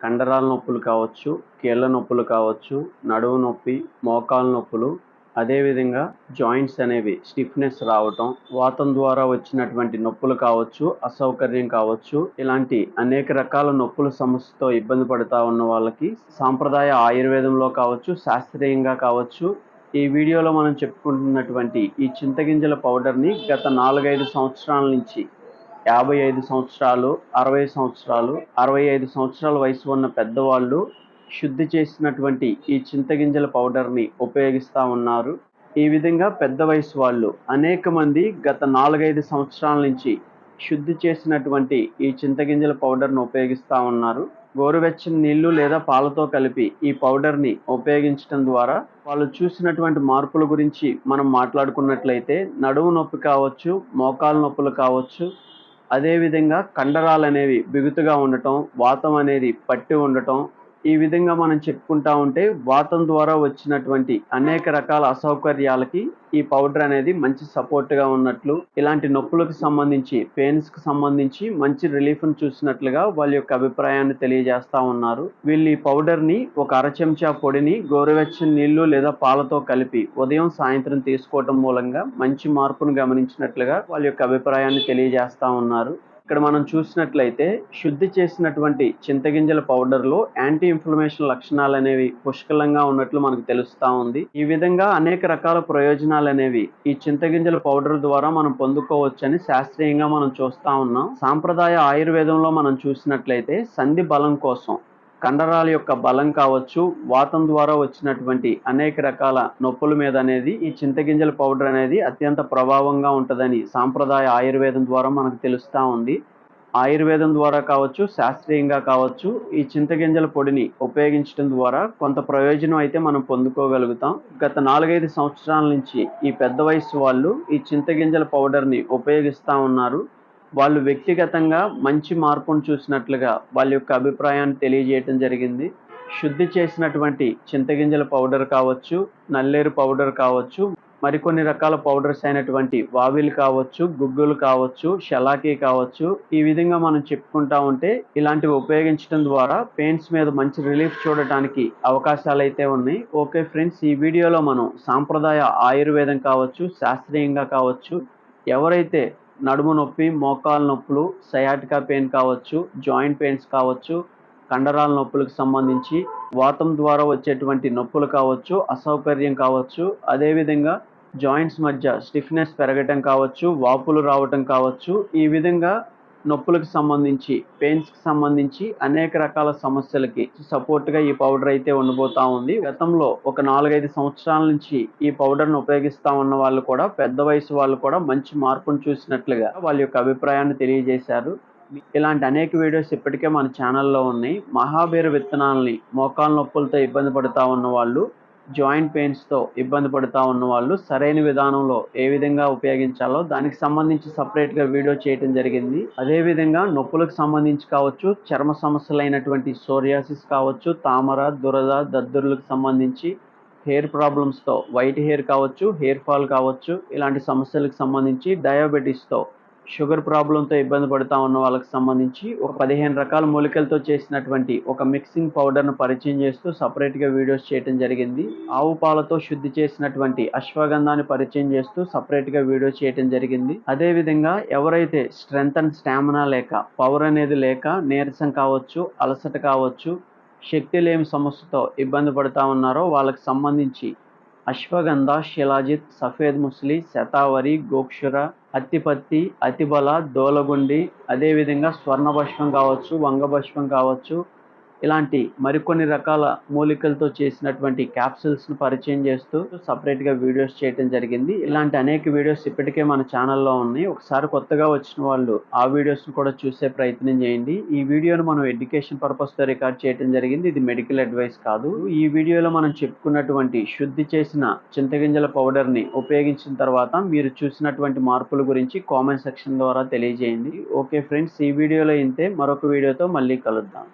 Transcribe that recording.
కండరాల నొప్పులు కావచ్చు, కీళ్ళ నొప్పులు కావచ్చు, నడుము నొప్పి, మోకాలు నొప్పులు, అదేవిధంగా జాయింట్స్ అనేవి స్టిఫ్నెస్ రావటం, వాతం ద్వారా వచ్చినటువంటి నొప్పులు కావచ్చు, అసౌకర్యం కావచ్చు, ఇలాంటి అనేక రకాల నొప్పుల సమస్యతో ఇబ్బంది పడుతూ ఉన్న వాళ్ళకి సాంప్రదాయ ఆయుర్వేదంలో కావచ్చు, శాస్త్రీయంగా కావచ్చు, ఈ వీడియోలో మనం చెప్పుకుంటున్నటువంటి ఈ చింతగింజల పౌడర్ని గత 4-5 సంవత్సరాల నుంచి 55 సంవత్సరాలు, 60 సంవత్సరాలు, 65 సంవత్సరాల వయసు ఉన్న పెద్దవాళ్ళు శుద్ధి చేసినటువంటి ఈ చింతగింజల పౌడర్ని ఉపయోగిస్తూ ఉన్నారు. ఈ విధంగా పెద్ద వయసు వాళ్ళు అనేక మంది గత 4-5 సంవత్సరాల నుంచి శుద్ధి చేసినటువంటి ఈ చింతగింజల పౌడర్ను ఉపయోగిస్తూ ఉన్నారు. గోరువెచ్చని నీళ్లు లేదా పాలతో కలిపి ఈ పౌడర్ని ఉపయోగించడం ద్వారా వాళ్ళు చూసినటువంటి మార్పుల గురించి మనం మాట్లాడుకున్నట్లయితే నడుము నొప్పి కావచ్చు, మోకాలు నొప్పులు కావచ్చు, అదేవిధంగా కండరాలు అనేవి బిగుతుగా ఉండటం, వాతం అనేది పట్టి ఉండటం, ఈ విధంగా మనం చెప్పుకుంటా ఉంటే వాతం ద్వారా వచ్చినటువంటి అనేక రకాల అసౌకర్యాలకి ఈ పౌడర్ అనేది మంచి సపోర్ట్గా ఉన్నట్లు, ఇలాంటి నొప్పులకు సంబంధించి పెయిన్స్కి సంబంధించి మంచి రిలీఫ్ను చూసినట్లుగా వాళ్ళ యొక్క అభిప్రాయాన్ని తెలియజేస్తూ ఉన్నారు. వీళ్ళు ఈ పౌడర్ని ఒక అర చెంచా పొడిని గోరువెచ్చని నీళ్లు లేదా పాలతో కలిపి ఉదయం సాయంత్రం తీసుకోవటం మూలంగా మంచి మార్పును గమనించినట్లుగా వాళ్ళ యొక్క అభిప్రాయాన్ని తెలియజేస్తూ ఉన్నారు. ఇక్కడ మనం చూసినట్లయితే శుద్ధి చేసినటువంటి చింతగింజల పౌడర్లో యాంటీ ఇన్ఫ్లమేషన్ లక్షణాలు అనేవి పుష్కలంగా ఉన్నట్లు మనకు తెలుస్తూ ఉంది. ఈ విధంగా అనేక రకాల ప్రయోజనాలు అనేవి ఈ చింతగింజల పౌడర్ ద్వారా మనం పొందుకోవచ్చని శాస్త్రీయంగా మనం చూస్తూ ఉన్నాం. సాంప్రదాయ ఆయుర్వేదంలో మనం చూసినట్లయితే సంధి బలం కోసం, కండరాల యొక్క బలం కావచ్చు, వాతం ద్వారా వచ్చినటువంటి అనేక రకాల నొప్పుల మీద అనేది ఈ చింతగింజల పౌడర్ అనేది అత్యంత ప్రభావంగా ఉంటుందని సాంప్రదాయ ఆయుర్వేదం ద్వారా మనకు తెలుస్తూ ఉంది. ఆయుర్వేదం ద్వారా కావచ్చు, శాస్త్రీయంగా కావచ్చు, ఈ చింతగింజల పొడిని ఉపయోగించడం ద్వారా కొంత ప్రయోజనం అయితే మనం పొందుకోగలుగుతాం. గత 4-5 సంవత్సరాల నుంచి ఈ పెద్ద వయసు వాళ్ళు ఈ చింతగింజల పౌడర్ని ఉపయోగిస్తూ ఉన్నారు. వాళ్ళు వ్యక్తిగతంగా మంచి మార్పును చూసినట్లుగా వాళ్ళ యొక్క అభిప్రాయాన్ని తెలియజేయటం జరిగింది. శుద్ధి చేసినటువంటి చింతగింజల పౌడర్ కావచ్చు, నల్లేరు పౌడర్ కావచ్చు, మరికొన్ని రకాల పౌడర్స్ అయినటువంటి వావిలు కావచ్చు, గుగ్గులు కావచ్చు, షలాకీ కావచ్చు, ఈ విధంగా మనం చెప్పుకుంటా ఉంటే ఇలాంటివి ఉపయోగించడం ద్వారా పెయిన్స్ మీద మంచి రిలీఫ్ చూడటానికి అవకాశాలు అయితే ఉన్నాయి. ఓకే ఫ్రెండ్స్, ఈ వీడియోలో మనం సాంప్రదాయ ఆయుర్వేదం కావచ్చు, శాస్త్రీయంగా కావచ్చు, ఎవరైతే నడుము నొప్పి, మోకాలు నొప్పులు, సయాటికా పెయిన్ కావచ్చు, జాయింట్ పెయిన్స్ కావచ్చు, కండరాల నొప్పులకు సంబంధించి వాతం ద్వారా వచ్చేటువంటి నొప్పులు కావచ్చు, అసౌకర్యం కావచ్చు, అదేవిధంగా జాయింట్స్ మధ్య స్టిఫ్నెస్ పెరగటం కావచ్చు, వాపులు రావటం కావచ్చు, ఈ విధంగా నొప్పులకు సంబంధించి, పెయిన్స్కి సంబంధించి అనేక రకాల సమస్యలకి సపోర్ట్గా ఈ పౌడర్ అయితే ఉండబోతా ఉంది. గతంలో ఒక 4-5 సంవత్సరాల నుంచి ఈ పౌడర్ను ఉపయోగిస్తూ ఉన్న వాళ్ళు కూడా, పెద్ద వయసు వాళ్ళు కూడా మంచి మార్పును చూసినట్లుగా వాళ్ళ యొక్క అభిప్రాయాన్ని తెలియజేశారు. ఇలాంటి అనేక వీడియోస్ ఇప్పటికే మన ఛానల్లో ఉన్నాయి. మహాబీర విత్తనాలని మోకాలు నొప్పులతో ఇబ్బంది పడుతూ ఉన్న వాళ్ళు, జాయింట్ పెయిన్స్తో ఇబ్బంది పడుతూ ఉన్న వాళ్ళు సరైన విధానంలో ఏ విధంగా ఉపయోగించాలో దానికి సంబంధించి సపరేట్గా వీడియో చేయటం జరిగింది. అదేవిధంగా నొప్పులకు సంబంధించి కావచ్చు, చర్మ సమస్యలైనటువంటి సోరియాసిస్ కావచ్చు, తామర, దురద, దద్దుర్లకు సంబంధించి, హెయిర్ ప్రాబ్లమ్స్తో వైట్ హెయిర్ కావచ్చు, హెయిర్ ఫాల్ కావచ్చు, ఇలాంటి సమస్యలకు సంబంధించి, డయాబెటీస్తో షుగర్ ప్రాబ్లంతో ఇబ్బంది పడుతూ ఉన్న వాళ్ళకి సంబంధించి ఒక 15 రకాల మూలికలతో చేసినటువంటి ఒక మిక్సింగ్ పౌడర్ను పరిచయం చేస్తూ సపరేట్గా వీడియోస్ చేయడం జరిగింది. ఆవు పాలతో శుద్ధి చేసినటువంటి అశ్వగంధాన్ని పరిచయం చేస్తూ సపరేట్గా వీడియో చేయడం జరిగింది. అదేవిధంగా ఎవరైతే స్ట్రెంగ్త్ అండ్ స్టామినా లేక, పవర్ అనేది లేక, నీరసం కావచ్చు, అలసట కావచ్చు, శక్తి లేని సమస్యతో ఇబ్బంది పడుతూ ఉన్నారో వాళ్ళకి సంబంధించి అశ్వగంధ, శిలాజిత్, సఫేద్ ముస్లి, శతావరి, గోక్షుర, అత్తిపత్తి, అతిబల, దోలగుండి, అదేవిధంగా స్వర్ణభస్మం కావచ్చు, వంగభస్మం కావచ్చు, ఇలాంటి మరికొన్ని రకాల మూలికలతో చేసినటువంటి క్యాప్సూల్స్ను పరిచయం చేస్తూ సపరేట్గా వీడియోస్ చేయడం జరిగింది. ఇలాంటి అనేక వీడియోస్ ఇప్పటికే మన ఛానల్లో ఉన్నాయి. ఒకసారి కొత్తగా వచ్చిన వాళ్ళు ఆ వీడియోస్ను కూడా చూసే ప్రయత్నం చేయండి. ఈ వీడియోను మనం ఎడ్యుకేషన్ పర్పస్తో రికార్డ్ చేయడం జరిగింది. ఇది మెడికల్ అడ్వైస్ కాదు. ఈ వీడియోలో మనం చెప్పుకున్నటువంటి శుద్ధి చేసిన చింతగింజల పౌడర్ని ఉపయోగించిన తర్వాత మీరు చూసినటువంటి మార్పుల గురించి కామెంట్ సెక్షన్ ద్వారా తెలియజేయండి. ఓకే ఫ్రెండ్స్, ఈ వీడియోలో ఇంతే. మరొక వీడియోతో మళ్ళీ కలుద్దాం.